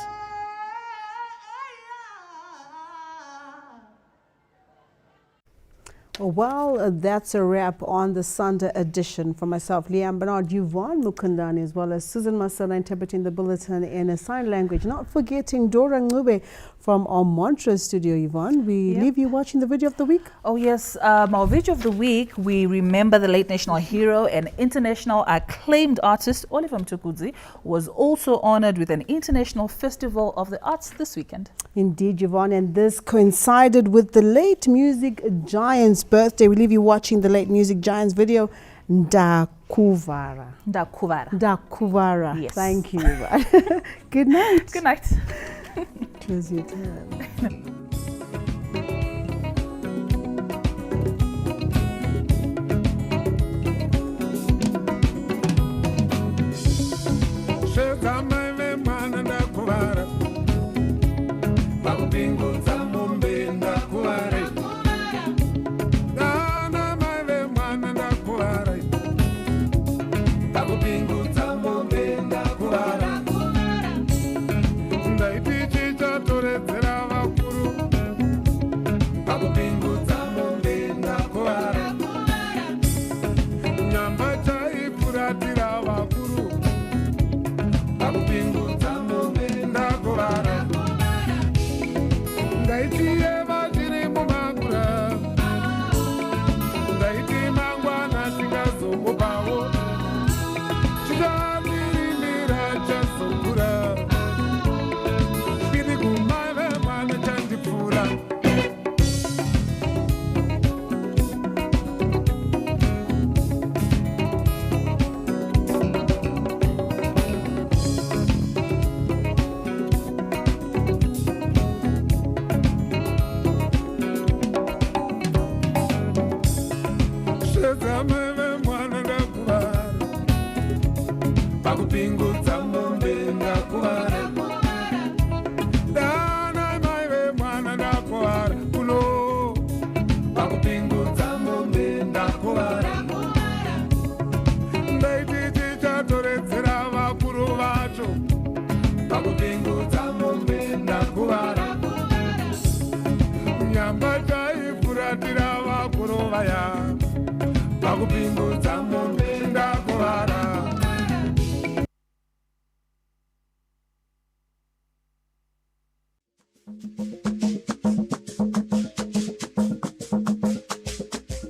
Well, that's a wrap on the Sunday edition. For myself, Liam Bernard, Yvonne Mukundani, as well as Susan Masala interpreting the bulletin in a sign language. Not forgetting Dora Ngube from our Montreux studio, Yvonne. We leave you watching the video of the week. Oh, yes. Our video of the week, we remember the late national hero and international acclaimed artist, Oliver Mtukudzi, was also honored with an International Festival of the Arts this weekend. Indeed, Yvonne, and this coincided with the late music giant's birthday. We leave you watching the late music giant's video, Ndakuvara. Yes. Thank you. Good night. Good night. Close your tab. Pakupingudza